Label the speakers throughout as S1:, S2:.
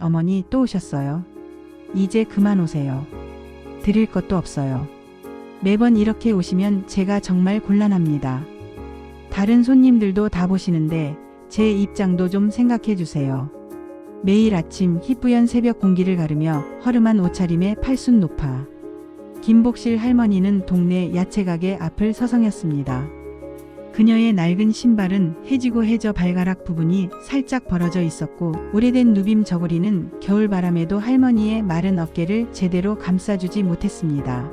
S1: 어머니 또 오셨어요. 이제 그만 오세요. 드릴 것도 없어요. 매번 이렇게 오시면 제가 정말 곤란합니다. 다른 손님들도 다 보시는데 제 입장도 좀 생각해 주세요. 매일 아침 희뿌연 새벽 공기를 가르며 허름한 옷차림에 팔순 높아 김복실 할머니는 동네 야채가게 앞을 서성였습니다. 그녀의 낡은 신발은 해지고 해져 발가락 부분이 살짝 벌어져 있었고 오래된 누빔 저고리는 겨울바람에도 할머니의 마른 어깨를 제대로 감싸주지 못했습니다.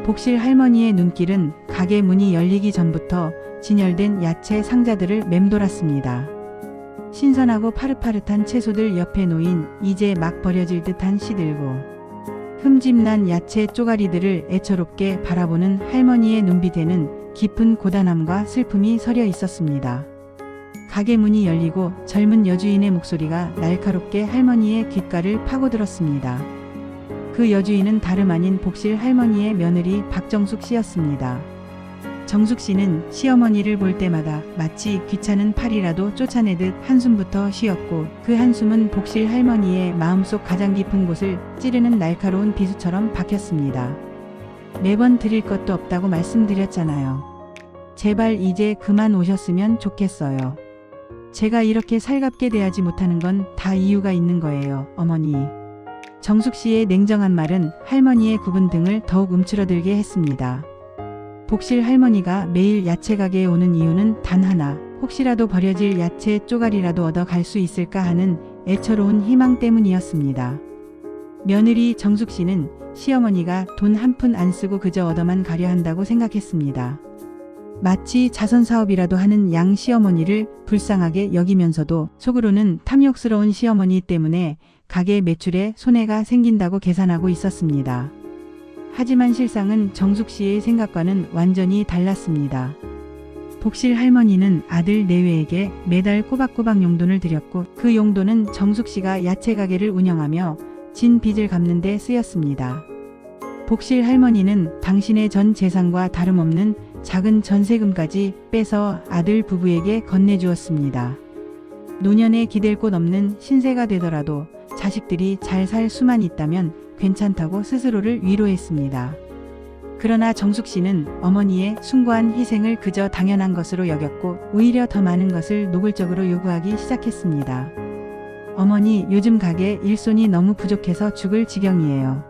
S1: 복실 할머니의 눈길은 가게 문이 열리기 전부터 진열된 야채 상자들을 맴돌았습니다. 신선하고 파릇파릇한 채소들 옆에 놓인 이제 막 버려질 듯한 씨들고 흠집난 야채 쪼가리들을 애처롭게 바라보는 할머니의 눈빛에는 깊은 고단함과 슬픔이 서려 있었습니다. 가게 문이 열리고 젊은 여주인의 목소리가 날카롭게 할머니의 귓가를 파고들었습니다. 그 여주인은 다름 아닌 복실 할머니의 며느리 박정숙 씨였습니다. 정숙 씨는 시어머니를 볼 때마다 마치 귀찮은 팔이라도 쫓아내듯 한숨부터 쉬었고 그 한숨은 복실 할머니의 마음속 가장 깊은 곳을 찌르는 날카로운 비수처럼 박혔습니다. 매번 드릴 것도 없다고 말씀드렸잖아요. 제발 이제 그만 오셨으면 좋겠어요. 제가 이렇게 살갑게 대하지 못하는 건 다 이유가 있는 거예요, 어머니. 정숙 씨의 냉정한 말은 할머니의 굽은 등을 더욱 움츠러들게 했습니다. 복실 할머니가 매일 야채 가게에 오는 이유는 단 하나, 혹시라도 버려질 야채 쪼가리라도 얻어 갈 수 있을까 하는 애처로운 희망 때문이었습니다. 며느리 정숙 씨는 시어머니가 돈 한 푼 안 쓰고 그저 얻어만 가려 한다고 생각했습니다. 마치 자선사업이라도 하는 양 시어머니를 불쌍하게 여기면서도 속으로는 탐욕스러운 시어머니 때문에 가게 매출에 손해가 생긴다고 계산하고 있었습니다. 하지만 실상은 정숙 씨의 생각과는 완전히 달랐습니다. 복실 할머니는 아들 내외에게 매달 꼬박꼬박 용돈을 드렸고 그 용돈은 정숙 씨가 야채 가게를 운영하며 진 빚을 갚는 데 쓰였습니다. 복실 할머니는 당신의 전 재산과 다름없는 작은 전세금까지 빼서 아들 부부에게 건네주었습니다. 노년에 기댈 곳 없는 신세가 되더라도 자식들이 잘 살 수만 있다면 괜찮다고 스스로를 위로했습니다. 그러나 정숙 씨는 어머니의 숭고한 희생을 그저 당연한 것으로 여겼고 오히려 더 많은 것을 노골적으로 요구하기 시작했습니다. 어머니, 요즘 가게 일손이 너무 부족해서 죽을 지경이에요.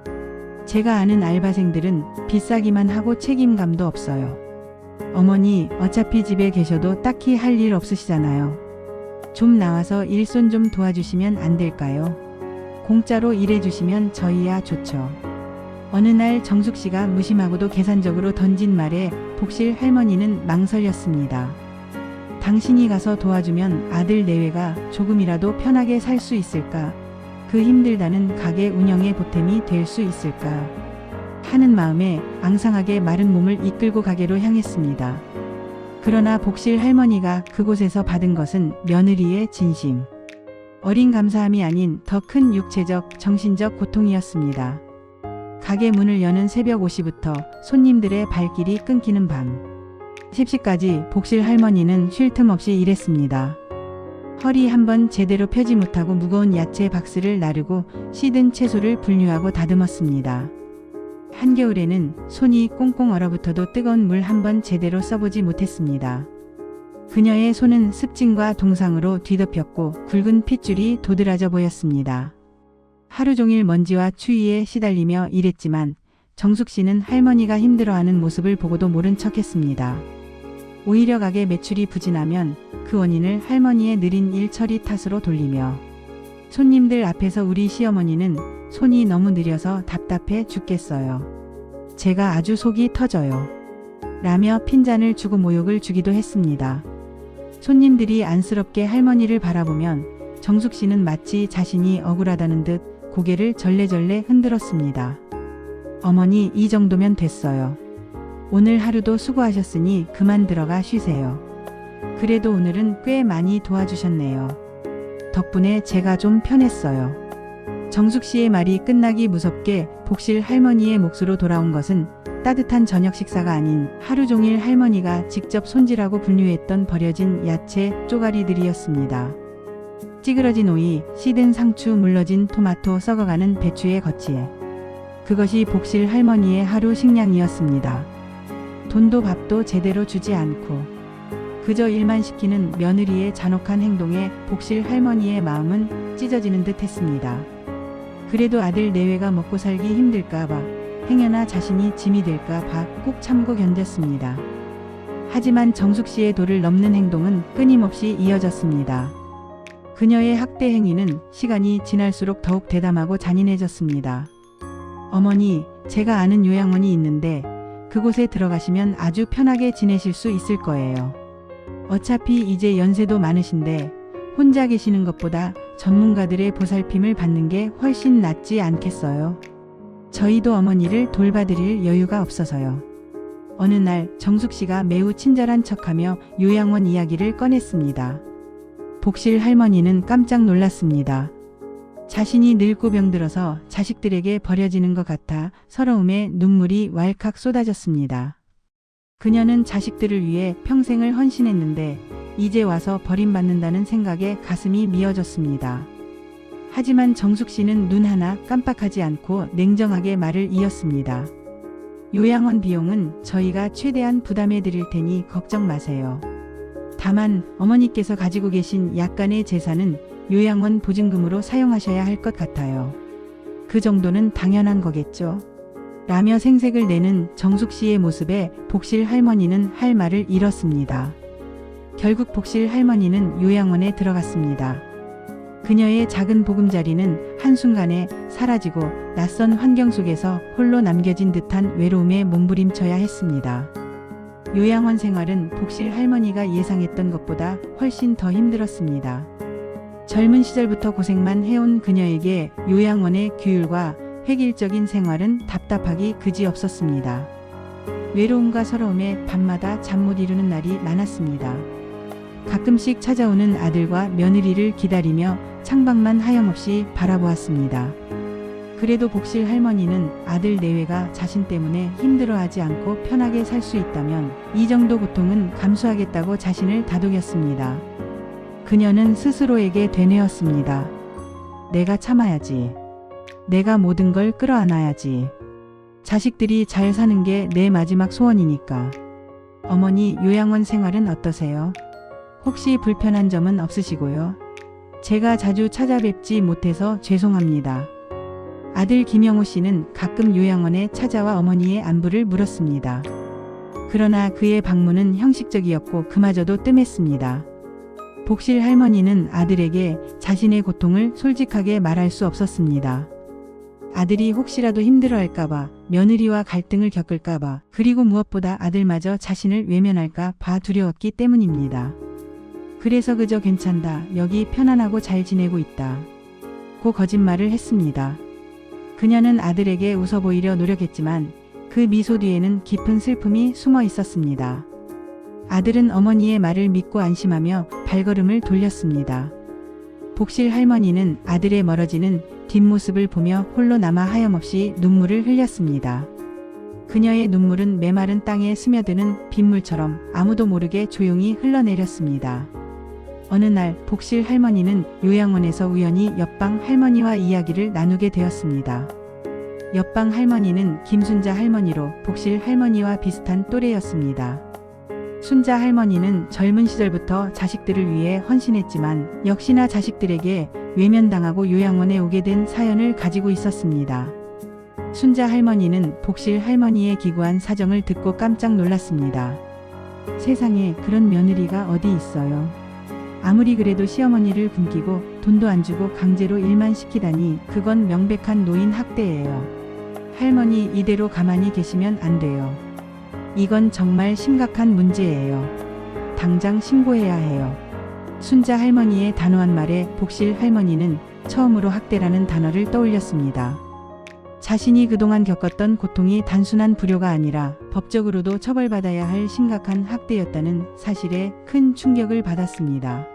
S1: 제가 아는 알바생들은 비싸기만 하고 책임감도 없어요. 어머니, 어차피 집에 계셔도 딱히 할 일 없으시잖아요. 좀 나와서 일손 좀 도와주시면 안 될까요? 공짜로 일해주시면 저희야 좋죠. 어느 날 정숙 씨가 무심하고도 계산적으로 던진 말에 복실 할머니는 망설였습니다. 당신이 가서 도와주면 아들 내외가 조금이라도 편하게 살 수 있을까? 그 힘들다는 가게 운영의 보탬이 될 수 있을까? 하는 마음에 앙상하게 마른 몸을 이끌고 가게로 향했습니다. 그러나 복실 할머니가 그곳에서 받은 것은 며느리의 진심. 어린 감사함이 아닌 더 큰 육체적, 정신적 고통이었습니다. 가게 문을 여는 새벽 5시부터 손님들의 발길이 끊기는 밤 10시까지 복실 할머니는 쉴 틈 없이 일했습니다. 허리 한번 제대로 펴지 못하고 무거운 야채 박스를 나르고 시든 채소를 분류하고 다듬었습니다. 한겨울에는 손이 꽁꽁 얼어붙어도 뜨거운 물 한번 제대로 써보지 못했습니다. 그녀의 손은 습진과 동상으로 뒤덮였고 굵은 핏줄이 도드라져 보였습니다. 하루 종일 먼지와 추위에 시달리며 일했지만 정숙 씨는 할머니가 힘들어하는 모습을 보고도 모른 척했습니다. 오히려 가게 매출이 부진하면 그 원인을 할머니의 느린 일 처리 탓으로 돌리며 손님들 앞에서 우리 시어머니는 손이 너무 느려서 답답해 죽겠어요. 제가 아주 속이 터져요. 라며 핀잔을 주고 모욕을 주기도 했습니다. 손님들이 안쓰럽게 할머니를 바라보면 정숙 씨는 마치 자신이 억울하다는 듯 고개를 절레절레 흔들었습니다. 어머니, 이 정도면 됐어요. 오늘 하루도 수고하셨으니 그만 들어가 쉬세요. 그래도 오늘은 꽤 많이 도와주셨네요. 덕분에 제가 좀 편했어요. 정숙 씨의 말이 끝나기 무섭게 복실 할머니의 몫으로 돌아온 것은 따뜻한 저녁 식사가 아닌 하루 종일 할머니가 직접 손질하고 분류했던 버려진 야채 쪼가리들이었습니다. 찌그러진 오이, 시든 상추, 물러진 토마토, 썩어가는 배추의 거치에. 그것이 복실 할머니의 하루 식량이었습니다. 돈도 밥도 제대로 주지 않고 그저 일만 시키는 며느리의 잔혹한 행동에 복실 할머니의 마음은 찢어지는 듯 했습니다. 그래도 아들 내외가 먹고 살기 힘들까봐 행여나 자신이 짐이 될까봐 꾹 참고 견뎠습니다. 하지만 정숙 씨의 도를 넘는 행동은 끊임없이 이어졌습니다. 그녀의 학대 행위는 시간이 지날수록 더욱 대담하고 잔인해졌습니다. 어머니, 제가 아는 요양원이 있는데 그곳에 들어가시면 아주 편하게 지내실 수 있을 거예요. 어차피 이제 연세도 많으신데 혼자 계시는 것보다 전문가들의 보살핌을 받는 게 훨씬 낫지 않겠어요? 저희도 어머니를 돌봐드릴 여유가 없어서요. 어느 날 정숙 씨가 매우 친절한 척하며 요양원 이야기를 꺼냈습니다. 복실 할머니는 깜짝 놀랐습니다. 자신이 늙고 병들어서 자식들에게 버려지는 것 같아 서러움에 눈물이 왈칵 쏟아졌습니다. 그녀는 자식들을 위해 평생을 헌신했는데 이제 와서 버림받는다는 생각에 가슴이 미어졌습니다. 하지만 정숙 씨는 눈 하나 깜빡하지 않고 냉정하게 말을 이었습니다. 요양원 비용은 저희가 최대한 부담해 드릴 테니 걱정 마세요. 다만 어머니께서 가지고 계신 약간의 재산은 요양원 보증금으로 사용하셔야 할 것 같아요. 그 정도는 당연한 거겠죠? 라며 생색을 내는 정숙 씨의 모습에 복실 할머니는 할 말을 잃었습니다. 결국 복실 할머니는 요양원에 들어갔습니다. 그녀의 작은 보금자리는 한순간에 사라지고 낯선 환경 속에서 홀로 남겨진 듯한 외로움에 몸부림쳐야 했습니다. 요양원 생활은 복실 할머니가 예상했던 것보다 훨씬 더 힘들었습니다. 젊은 시절부터 고생만 해온 그녀에게 요양원의 규율과 획일적인 생활은 답답하기 그지없었습니다. 외로움과 서러움에 밤마다 잠 못 이루는 날이 많았습니다. 가끔씩 찾아오는 아들과 며느리를 기다리며 창밖만 하염없이 바라보았습니다. 그래도 복실 할머니는 아들 내외가 자신 때문에 힘들어하지 않고 편하게 살 수 있다면 이 정도 고통은 감수하겠다고 자신을 다독였습니다. 그녀는 스스로에게 되뇌었습니다. 내가 참아야지. 내가 모든 걸 끌어안아야지. 자식들이 잘 사는 게 내 마지막 소원이니까. 어머니, 요양원 생활은 어떠세요? 혹시 불편한 점은 없으시고요? 제가 자주 찾아뵙지 못해서 죄송합니다. 아들 김영호 씨는 가끔 요양원에 찾아와 어머니의 안부를 물었습니다. 그러나 그의 방문은 형식적이었고 그마저도 뜸했습니다. 복실 할머니는 아들에게 자신의 고통을 솔직하게 말할 수 없었습니다. 아들이 혹시라도 힘들어할까봐, 며느리와 갈등을 겪을까봐, 그리고 무엇보다 아들마저 자신을 외면할까 봐 두려웠기 때문입니다. 그래서 그저 괜찮다, 여기 편안하고 잘 지내고 있다 고 거짓말을 했습니다. 그녀는 아들에게 웃어 보이려 노력했지만 그 미소 뒤에는 깊은 슬픔이 숨어 있었습니다. 아들은 어머니의 말을 믿고 안심하며 발걸음을 돌렸습니다. 복실 할머니는 아들의 멀어지는 뒷모습을 보며 홀로 남아 하염없이 눈물을 흘렸습니다. 그녀의 눈물은 메마른 땅에 스며드는 빗물처럼 아무도 모르게 조용히 흘러내렸습니다. 어느 날 복실 할머니는 요양원에서 우연히 옆방 할머니와 이야기를 나누게 되었습니다. 옆방 할머니는 김순자 할머니로 복실 할머니와 비슷한 또래였습니다. 순자 할머니는 젊은 시절부터 자식들을 위해 헌신했지만 역시나 자식들에게 외면당하고 요양원에 오게 된 사연을 가지고 있었습니다. 순자 할머니는 복실 할머니의 기구한 사정을 듣고 깜짝 놀랐습니다. 세상에 그런 며느리가 어디 있어요. 아무리 그래도 시어머니를 굶기고 돈도 안 주고 강제로 일만 시키다니 그건 명백한 노인 학대예요. 할머니 이대로 가만히 계시면 안 돼요. 이건 정말 심각한 문제예요. 당장 신고해야 해요. 순자 할머니의 단호한 말에 복실 할머니는 처음으로 학대라는 단어를 떠올렸습니다. 자신이 그동안 겪었던 고통이 단순한 불효가 아니라 법적으로도 처벌받아야 할 심각한 학대였다는 사실에 큰 충격을 받았습니다.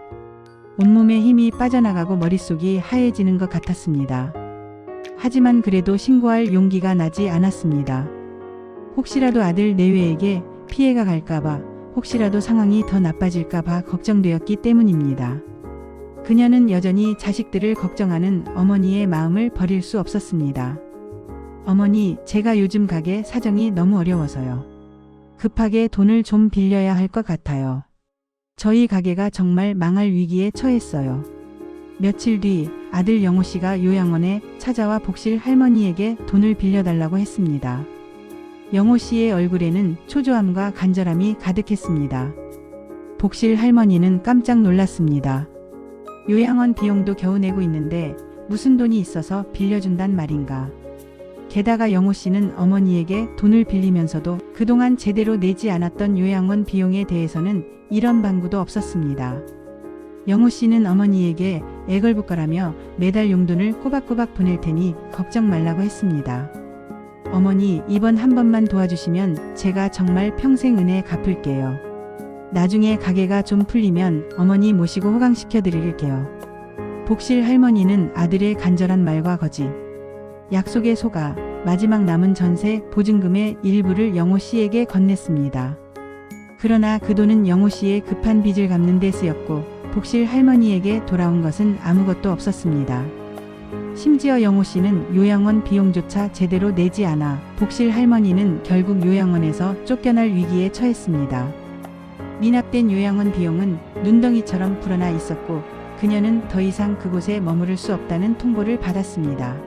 S1: 온몸에 힘이 빠져나가고 머릿속이 하얘지는 것 같았습니다. 하지만 그래도 신고할 용기가 나지 않았습니다. 혹시라도 아들 내외에게 피해가 갈까봐, 혹시라도 상황이 더 나빠질까봐 걱정되었기 때문입니다. 그녀는 여전히 자식들을 걱정하는 어머니의 마음을 버릴 수 없었습니다. 어머니, 제가 요즘 가게 사정이 너무 어려워서요. 급하게 돈을 좀 빌려야 할 것 같아요. 저희 가게가 정말 망할 위기에 처했어요. 며칠 뒤 아들 영호 씨가 요양원에 찾아와 복실 할머니에게 돈을 빌려달라고 했습니다. 영호 씨의 얼굴에는 초조함과 간절함이 가득했습니다. 복실 할머니는 깜짝 놀랐습니다. 요양원 비용도 겨우 내고 있는데 무슨 돈이 있어서 빌려준단 말인가. 게다가 영호 씨는 어머니에게 돈을 빌리면서도 그동안 제대로 내지 않았던 요양원 비용에 대해서는 이런 방구도 없었습니다. 영호 씨는 어머니에게 애걸복걸하며 매달 용돈을 꼬박꼬박 보낼 테니 걱정 말라고 했습니다. 어머니, 이번 한 번만 도와주시면 제가 정말 평생 은혜 갚을게요. 나중에 가게가 좀 풀리면 어머니 모시고 호강시켜 드릴게요. 복실 할머니는 아들의 간절한 말과 거짓, 약속에 속아 마지막 남은 전세 보증금의 일부를 영호 씨에게 건넸습니다. 그러나 그 돈은 영호 씨의 급한 빚을 갚는 데 쓰였고 복실 할머니에게 돌아온 것은 아무것도 없었습니다. 심지어 영호 씨는 요양원 비용조차 제대로 내지 않아 복실 할머니는 결국 요양원에서 쫓겨날 위기에 처했습니다. 미납된 요양원 비용은 눈덩이처럼 불어나 있었고 그녀는 더 이상 그곳에 머무를 수 없다는 통보를 받았습니다.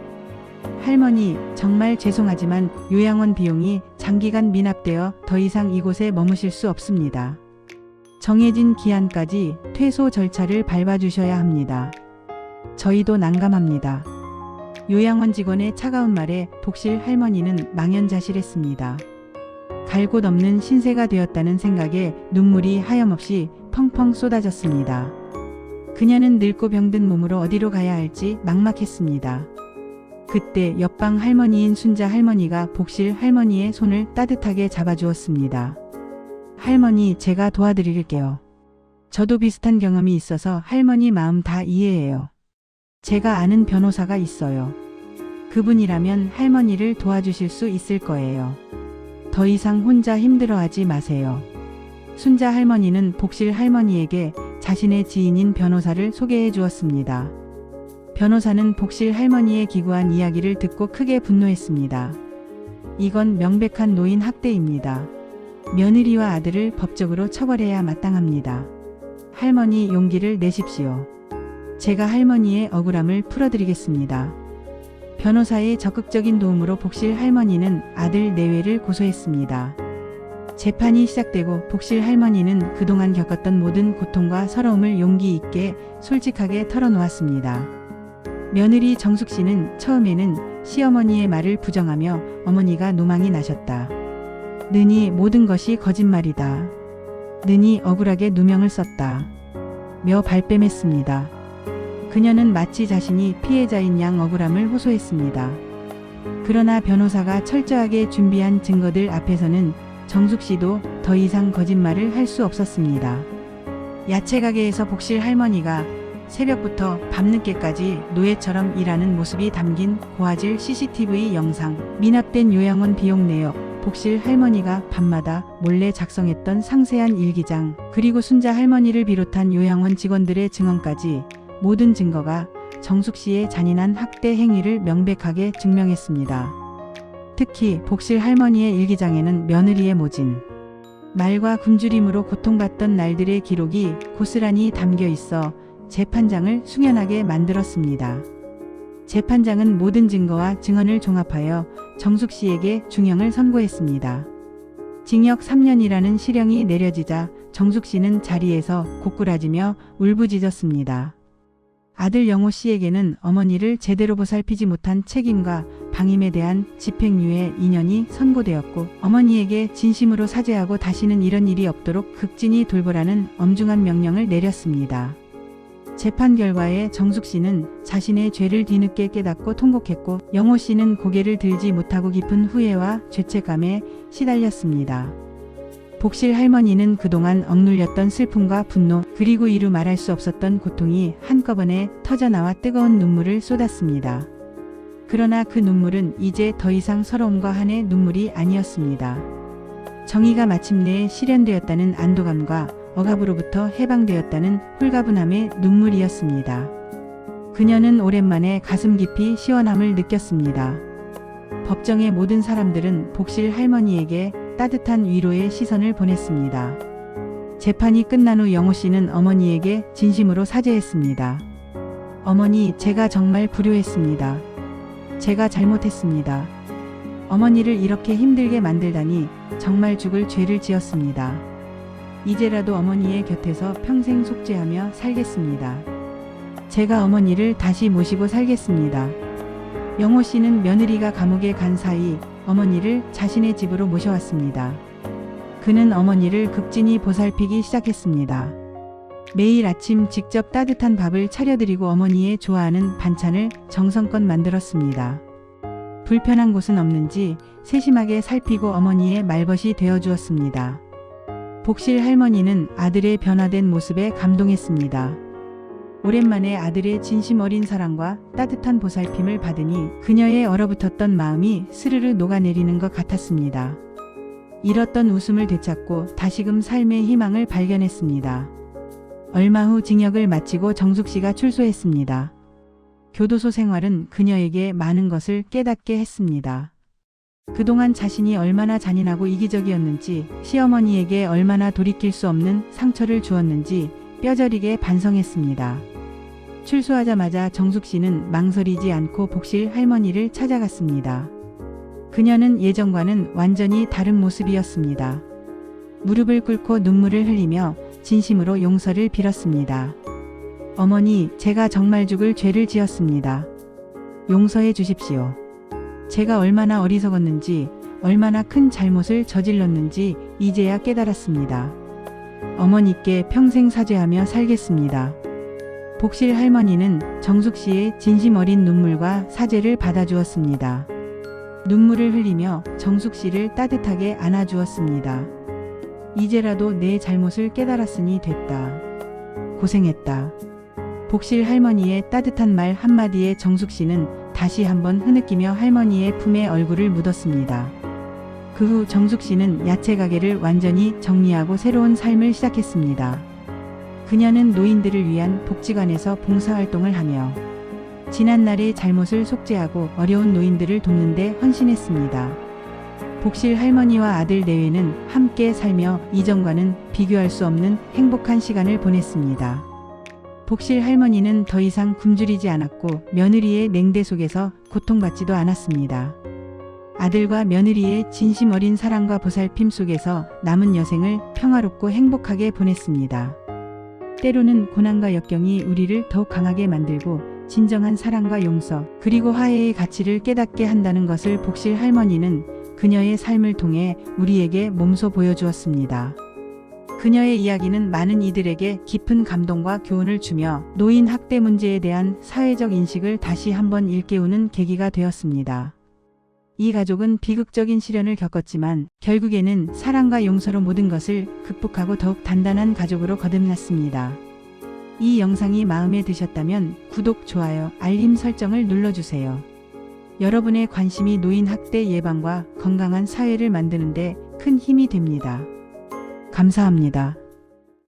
S1: 할머니, 정말 죄송하지만 요양원 비용이 장기간 미납되어 더 이상 이곳에 머무실 수 없습니다. 정해진 기한까지 퇴소 절차를 밟아주셔야 합니다. 저희도 난감합니다. 요양원 직원의 차가운 말에 복실 할머니는 망연자실했습니다. 갈 곳 없는 신세가 되었다는 생각에 눈물이 하염없이 펑펑 쏟아졌습니다. 그녀는 늙고 병든 몸으로 어디로 가야 할지 막막했습니다. 그때 옆방 할머니인 순자 할머니가 복실 할머니의 손을 따뜻하게 잡아주었습니다. 할머니, 제가 도와드릴게요. 저도 비슷한 경험이 있어서 할머니 마음 다 이해해요. 제가 아는 변호사가 있어요. 그분이라면 할머니를 도와주실 수 있을 거예요. 더 이상 혼자 힘들어하지 마세요. 순자 할머니는 복실 할머니에게 자신의 지인인 변호사를 소개해 주었습니다. 변호사는 복실 할머니의 기구한 이야기를 듣고 크게 분노했습니다. 이건 명백한 노인 학대입니다. 며느리와 아들을 법적으로 처벌해야 마땅합니다. 할머니, 용기를 내십시오. 제가 할머니의 억울함을 풀어드리겠습니다. 변호사의 적극적인 도움으로 복실 할머니는 아들 내외를 고소했습니다. 재판이 시작되고 복실 할머니는 그동안 겪었던 모든 고통과 서러움을 용기 있게 솔직하게 털어놓았습니다. 며느리 정숙 씨는 처음에는 시어머니의 말을 부정하며 어머니가 노망이 나셨다. 느니 모든 것이 거짓말이다. 느니 억울하게 누명을 썼다. 며 발뺌했습니다. 그녀는 마치 자신이 피해자인 양 억울함을 호소했습니다. 그러나 변호사가 철저하게 준비한 증거들 앞에서는 정숙 씨도 더 이상 거짓말을 할 수 없었습니다. 야채 가게에서 복실 할머니가 새벽부터 밤늦게까지 노예처럼 일하는 모습이 담긴 고화질 CCTV 영상, 미납된 요양원 비용 내역, 복실 할머니가 밤마다 몰래 작성했던 상세한 일기장, 그리고 순자 할머니를 비롯한 요양원 직원들의 증언까지 모든 증거가 정숙 씨의 잔인한 학대 행위를 명백하게 증명했습니다. 특히 복실 할머니의 일기장에는 며느리의 모진, 말과 굶주림으로 고통받던 날들의 기록이 고스란히 담겨 있어 재판장을 숙연하게 만들었습니다. 재판장은 모든 증거와 증언을 종합하여 정숙 씨에게 중형을 선고했습니다. 징역 3년이라는 실형이 내려지자 정숙 씨는 자리에서 고꾸라지며 울부짖었습니다. 아들 영호 씨에게는 어머니를 제대로 보살피지 못한 책임과 방임에 대한 집행유예 2년이 선고되었고 어머니에게 진심으로 사죄하고 다시는 이런 일이 없도록 극진히 돌보라는 엄중한 명령을 내렸습니다. 재판 결과에 정숙 씨는 자신의 죄를 뒤늦게 깨닫고 통곡했고 영호 씨는 고개를 들지 못하고 깊은 후회와 죄책감에 시달렸습니다. 복실 할머니는 그동안 억눌렸던 슬픔과 분노 그리고 이루 말할 수 없었던 고통이 한꺼번에 터져나와 뜨거운 눈물을 쏟았습니다. 그러나 그 눈물은 이제 더 이상 서러움과 한의 눈물이 아니었습니다. 정의가 마침내 실현되었다는 안도감과 억압으로부터 해방되었다는 홀가분함의 눈물이었습니다. 그녀는 오랜만에 가슴 깊이 시원함을 느꼈습니다. 법정의 모든 사람들은 복실 할머니에게 따뜻한 위로의 시선을 보냈습니다. 재판이 끝난 후 영호 씨는 어머니에게 진심으로 사죄했습니다. 어머니, 제가 정말 불효했습니다. 제가 잘못했습니다. 어머니를 이렇게 힘들게 만들다니 정말 죽을 죄를 지었습니다. 이제라도 어머니의 곁에서 평생 속죄하며 살겠습니다. 제가 어머니를 다시 모시고 살겠습니다. 영호 씨는 며느리가 감옥에 간 사이 어머니를 자신의 집으로 모셔왔습니다. 그는 어머니를 극진히 보살피기 시작했습니다. 매일 아침 직접 따뜻한 밥을 차려드리고 어머니의 좋아하는 반찬을 정성껏 만들었습니다. 불편한 곳은 없는지 세심하게 살피고 어머니의 말벗이 되어주었습니다. 복실 할머니는 아들의 변화된 모습에 감동했습니다. 오랜만에 아들의 진심 어린 사랑과 따뜻한 보살핌을 받으니 그녀의 얼어붙었던 마음이 스르르 녹아내리는 것 같았습니다. 잃었던 웃음을 되찾고 다시금 삶의 희망을 발견했습니다. 얼마 후 징역을 마치고 정숙 씨가 출소했습니다. 교도소 생활은 그녀에게 많은 것을 깨닫게 했습니다. 그동안 자신이 얼마나 잔인하고 이기적이었는지, 시어머니에게 얼마나 돌이킬 수 없는 상처를 주었는지 뼈저리게 반성했습니다. 출소하자마자 정숙 씨는 망설이지 않고 복실 할머니를 찾아갔습니다. 그녀는 예전과는 완전히 다른 모습이었습니다. 무릎을 꿇고 눈물을 흘리며 진심으로 용서를 빌었습니다. 어머니, 제가 정말 죽을 죄를 지었습니다. 용서해 주십시오. 제가 얼마나 어리석었는지, 얼마나 큰 잘못을 저질렀는지 이제야 깨달았습니다. 어머니께 평생 사죄하며 살겠습니다. 복실 할머니는 정숙 씨의 진심 어린 눈물과 사죄를 받아주었습니다. 눈물을 흘리며 정숙 씨를 따뜻하게 안아주었습니다. 이제라도 내 잘못을 깨달았으니 됐다. 고생했다. 복실 할머니의 따뜻한 말 한마디에 정숙 씨는 다시 한번 흐느끼며 할머니의 품에 얼굴을 묻었습니다. 그 후 정숙 씨는 야채 가게를 완전히 정리하고 새로운 삶을 시작했습니다. 그녀는 노인들을 위한 복지관에서 봉사활동을 하며 지난날의 잘못을 속죄하고 어려운 노인들을 돕는 데 헌신했습니다. 복실 할머니와 아들 내외는 함께 살며 이전과는 비교할 수 없는 행복한 시간을 보냈습니다. 복실 할머니는 더 이상 굶주리지 않았고 며느리의 냉대 속에서 고통받지도 않았습니다. 아들과 며느리의 진심 어린 사랑과 보살핌 속에서 남은 여생을 평화롭고 행복하게 보냈습니다. 때로는 고난과 역경이 우리를 더욱 강하게 만들고 진정한 사랑과 용서 그리고 화해의 가치를 깨닫게 한다는 것을 복실 할머니는 그녀의 삶을 통해 우리에게 몸소 보여주었습니다. 그녀의 이야기는 많은 이들에게 깊은 감동과 교훈을 주며 노인 학대 문제에 대한 사회적 인식을 다시 한번 일깨우는 계기가 되었습니다. 이 가족은 비극적인 시련을 겪었지만 결국에는 사랑과 용서로 모든 것을 극복하고 더욱 단단한 가족으로 거듭났습니다. 이 영상이 마음에 드셨다면 구독, 좋아요, 알림 설정을 눌러주세요. 여러분의 관심이 노인 학대 예방과 건강한 사회를 만드는 데 큰 힘이 됩니다. 감사합니다.